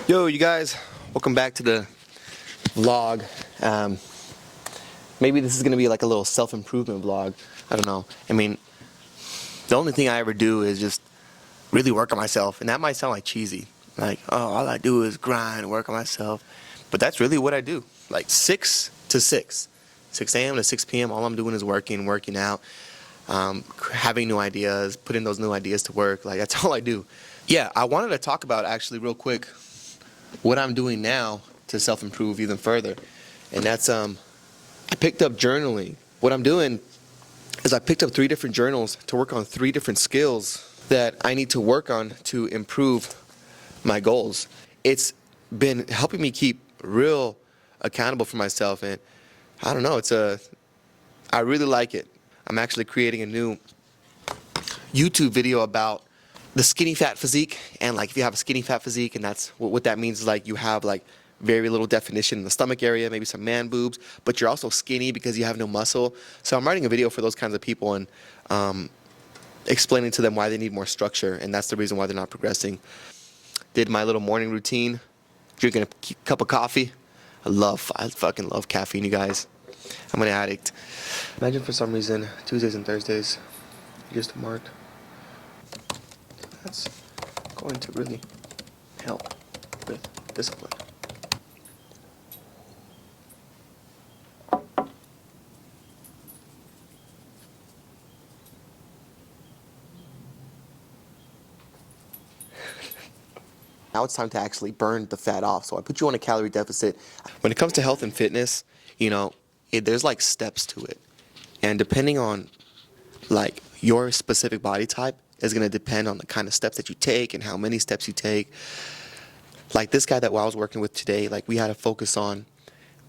Yo, you guys, welcome back to the vlog. Maybe this is gonna be like a little self-improvement vlog. I don't know. I mean, the only thing I ever do is just really work on myself, and that might sound like cheesy. Like, oh, all I do is grind, work on myself. But that's really what I do. Like 6 to 6. 6 a.m. to 6 p.m. All I'm doing is working out, having new ideas, putting those new ideas to work. Like, that's all I do. Yeah, I wanted to talk about actually real quick what I'm doing now to self-improve even further. And that's, I picked up journaling. What I'm doing is I picked up 3 different journals to work on 3 different skills that I need to work on to improve my goals. It's been helping me keep real accountable for myself, and I don't know, I really like it. I'm actually creating a new YouTube video about the skinny fat physique, and like if you have a skinny fat physique, and that's what that means is like you have like very little definition in the stomach area, maybe some man boobs, but you're also skinny because you have no muscle. So I'm writing a video for those kinds of people and explaining to them why they need more structure, and that's the reason why they're not progressing. Did my little morning routine, drinking a cup of coffee. I fucking love caffeine, you guys. I'm an addict. Imagine for some reason Tuesdays and Thursdays just marked. That's going to really help with discipline. Now it's time to actually burn the fat off. So I put you on a calorie deficit. When it comes to health and fitness, you know, there's like steps to it. And depending on like your specific body type is going to depend on the kind of steps that you take and how many steps you take. Like this guy that I was working with today, like we had to focus on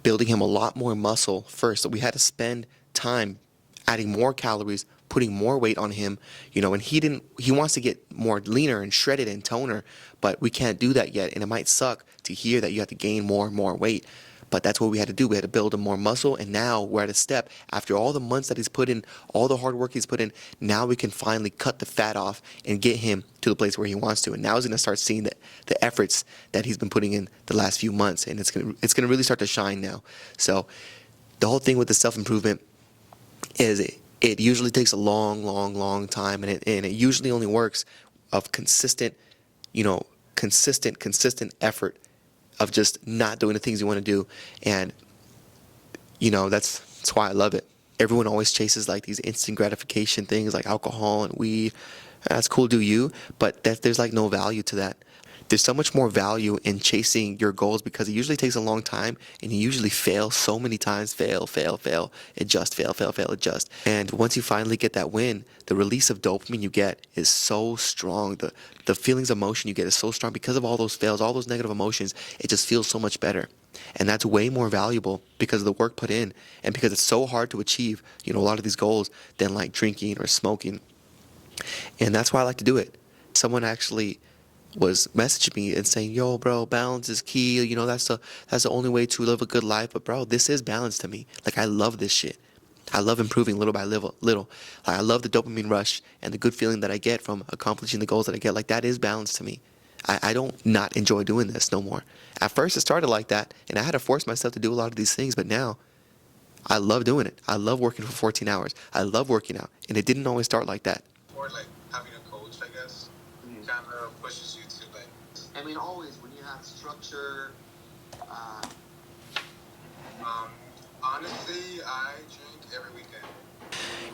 building him a lot more muscle first. So we had to spend time adding more calories, putting more weight on him, you know, and he wants to get more leaner and shredded and toner, but we can't do that yet. And it might suck to hear that you have to gain more and more weight. But that's what we had to do. We had to build him more muscle, and now we're at a step. After all the months that he's put in, all the hard work he's put in, now we can finally cut the fat off and get him to the place where he wants to. And now he's going to start seeing the efforts that he's been putting in the last few months, and it's going to really start to shine now. So the whole thing with the self-improvement is it usually takes a long time, and it usually only works of consistent effort of just not doing the things you want to do. And you know, that's why I love it. Everyone always chases like these instant gratification things like alcohol and weed. That's cool, do you, but there's like no value to that. There's so much more value in chasing your goals because it usually takes a long time, and you usually fail so many times. Fail, adjust, fail, adjust. And once you finally get that win, the release of dopamine you get is so strong. The feelings of emotion you get is so strong because of all those fails, all those negative emotions. It just feels so much better. And that's way more valuable because of the work put in, and because it's so hard to achieve, you know, a lot of these goals than like drinking or smoking. And that's why I like to do it. Someone actually was messaging me and saying, yo bro, balance is key, you know, that's the only way to live a good life. But bro, this is balance to me. Like, I love this shit. I love improving little by little. Like, I love the dopamine rush and the good feeling that I get from accomplishing the goals that I get. Like, that is balance to me. I don't not enjoy doing this no more. At first it started like that, and I had to force myself to do a lot of these things, but now I love doing it. I love working for 14 hours. I love working out, and it didn't always start like that. Or like having a coach, I guess, kind of pushes you to like. I mean, always when you have structure. Honestly, I drink every weekend.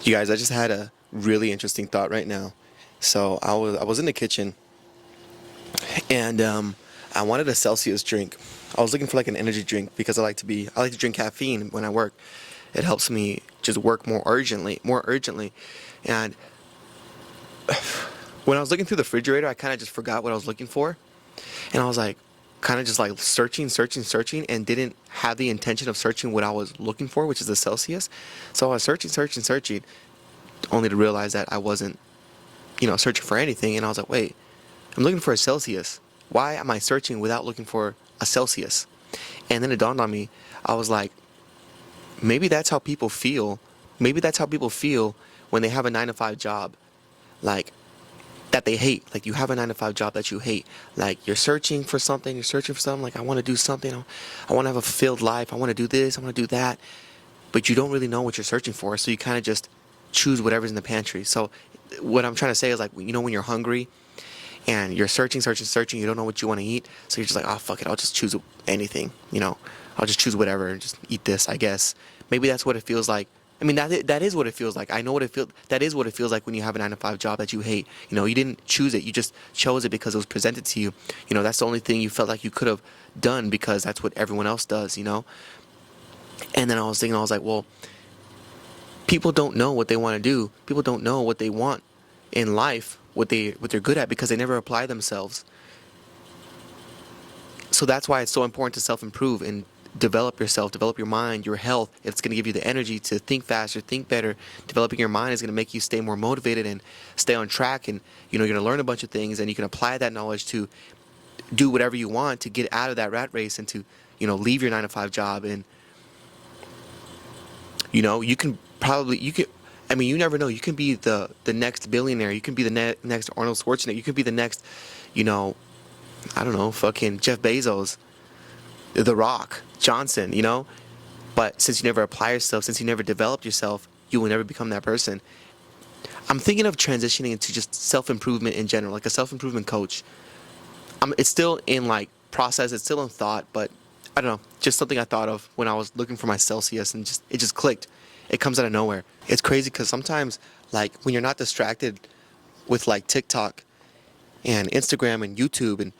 You guys, I just had a really interesting thought right now. So I was in the kitchen, and I wanted a Celsius drink. I was looking for like an energy drink because I like to drink caffeine when I work. It helps me just work more urgently. And when I was looking through the refrigerator, I kind of just forgot what I was looking for, and I was like, kind of just like searching, and didn't have the intention of searching what I was looking for, which is the Celsius. So I was searching, only to realize that I wasn't, you know, searching for anything. And I was like, wait, I'm looking for a Celsius. Why am I searching without looking for a Celsius? And then it dawned on me. I was like, maybe that's how people feel. Maybe that's how people feel when they have a 9-to-5 job. Like, that they hate. Like you have a 9-to-5 job that you hate. Like you're searching for something. Like I want to do something. I want to have a fulfilled life. I want to do this. I want to do that. But you don't really know what you're searching for. So you kind of just choose whatever's in the pantry. So what I'm trying to say is like, you know, when you're hungry and you're searching, you don't know what you want to eat. So you're just like, oh, fuck it. I'll just choose anything, you know, I'll just choose whatever and just eat this, I guess. Maybe that's what it feels like. I mean, that is what it feels like. I know what it feels. That is what it feels like when you have a 9-to-5 job that you hate. You know, you didn't choose it. You just chose it because it was presented to you. You know, that's the only thing you felt like you could have done because that's what everyone else does, you know. And then I was like, well, people don't know what they want to do. People don't know what they want in life, what they're good at, because they never apply themselves. So that's why it's so important to self-improve and develop yourself, develop your mind, your health. It's going to give you the energy to think faster, think better. Developing your mind is going to make you stay more motivated and stay on track. And, you know, you're going to learn a bunch of things and you can apply that knowledge to do whatever you want to get out of that rat race and to, you know, leave your 9-to-5 job. And, you know, you can, I mean, you never know. You can be the next billionaire. You can be the next Arnold Schwarzenegger. You can be the next, you know, I don't know, fucking Jeff Bezos, The Rock, Johnson, you know. But since you never apply yourself, since you never developed yourself, you will never become that person. I'm thinking of transitioning into just self-improvement in general, like a self-improvement coach. It's still in like process, it's still in thought, but I don't know, just something I thought of when I was looking for my Celsius, and it just clicked. It comes out of nowhere. It's crazy because sometimes, like, when you're not distracted with like TikTok and Instagram and YouTube and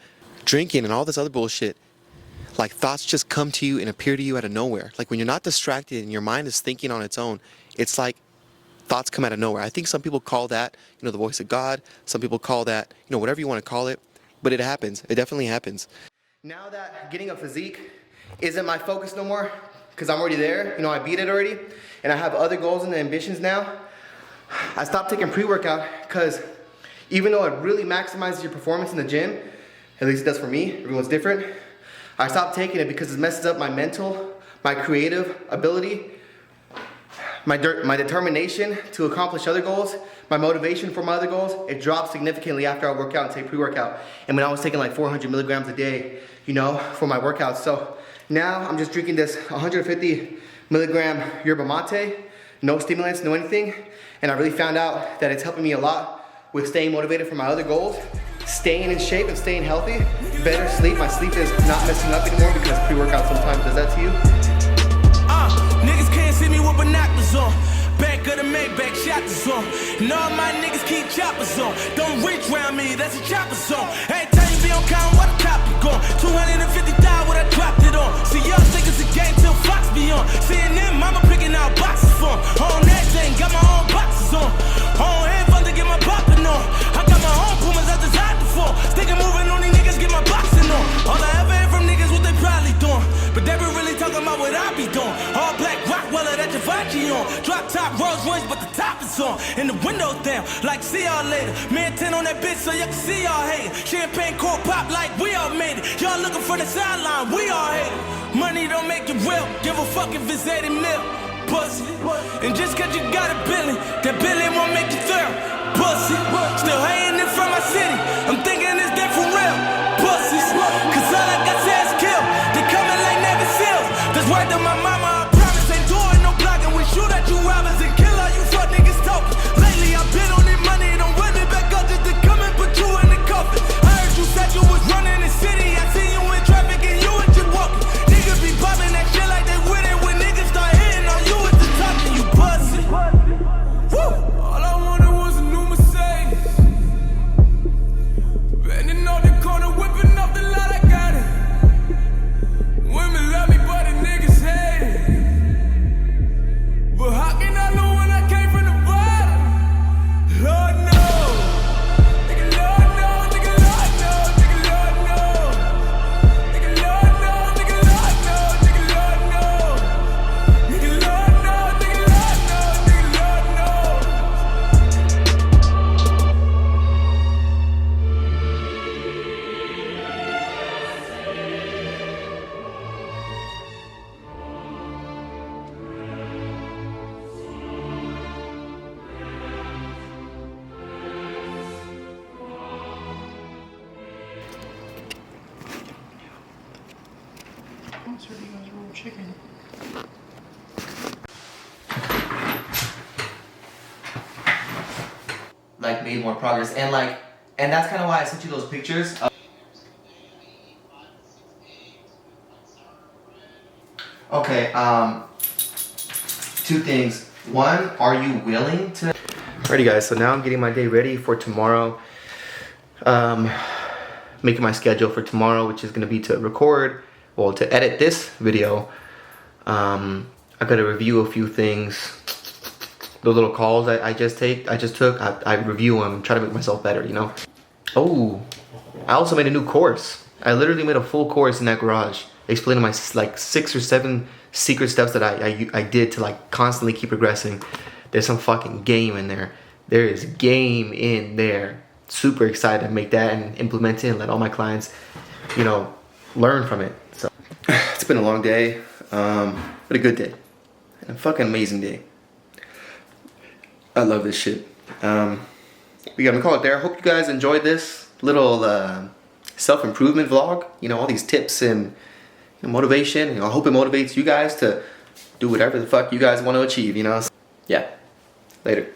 drinking and all this other bullshit, like thoughts just come to you and appear to you out of nowhere. Like when you're not distracted and your mind is thinking on its own, it's like thoughts come out of nowhere. I think some people call that, you know, the voice of God. Some people call that, you know, whatever you want to call it. But it happens. It definitely happens. Now that getting a physique isn't my focus no more, because I'm already there, you know, I beat it already, and I have other goals and ambitions now, I stopped taking pre-workout because even though it really maximizes your performance in the gym, at least it does for me, everyone's different, I stopped taking it because it messes up my mental, my creative ability, my determination to accomplish other goals, my motivation for my other goals. It drops significantly after I work out and take pre-workout. And when I was taking like 400 milligrams a day, you know, for my workouts. So now I'm just drinking this 150 milligram yerba mate, no stimulants, no anything. And I really found out that it's helping me a lot with staying motivated for my other goals, staying in shape and staying healthy, better sleep. My sleep is not messing up anymore because pre-workout sometimes does that to you. Niggas can't see me with binoculars on. Back of the Maybach, shot the zone. And all my niggas keep choppers on. Don't reach round me, that's a chopper zone. Every time you be on count, what a cop you gon'? 250,000 what I dropped it on. See y'all think it's a game till Fox be on. CNN, mama picking out boxes for 'em. On that thing, got my own boxes on. On headphones to get my poppin' on. I got my own Pumas, I just had to fall. Sticking moving on these niggas, get my boxing on. All I ever hear from niggas, what they probably doing. But they be really talking about what I be doing. All black Rottweiler that Givenchy on. Drop top Rolls Royce, but the top is on. And the windows down, like see y'all later. Man 10 on that bitch so y'all can see y'all hating. Champagne cork pop like we all made it. Y'all looking for the sideline, we all hate it. Money don't make it real, give a fuck if it's 80 mil. Pussy. And just cause you got a billion, that billion won't make you thrill. Pussy. Still hating it from my city, I'm thinking it's dead for real. Pussies. Cause all I got says kill, they coming like Navy SEALs. That's why to my mama, I promise ain't doing no blocking. We shoot at you robbers and kill all you fuck niggas talking. Lately I've been on this money, don't run it back up just to come and put you in the coffin. I heard you said you was running the city, I see you in traffic and you was just walking. Niggas be popping that shit like they with it. When niggas start hitting on you, it's the talking, you pussy. Woo! All I wanted was a new Mercedes. I serve you guys rolled chicken. Like made more progress, and that's kind of why I sent you those pictures. Okay, two things. One, are you willing to? Alrighty guys, so now I'm getting my day ready for tomorrow. Making my schedule for tomorrow, which is gonna be to record, well, to edit this video. I gotta review a few things. The little calls I just took, I review them, try to make myself better, you know? Oh, I also made a new course. I literally made a full course in that garage, explaining my like 6 or 7 secret steps that I did to like constantly keep progressing. There's some fucking game in there. There is game in there. Super excited to make that and implement it and let all my clients, you know, learn from it. So it's been a long day, but a good day. And a fucking amazing day. I love this shit. We gotta call it there. Hope you guys enjoyed this little self-improvement vlog. You know, all these tips and motivation. You know, I hope it motivates you guys to do whatever the fuck you guys want to achieve, you know? So, yeah. Later.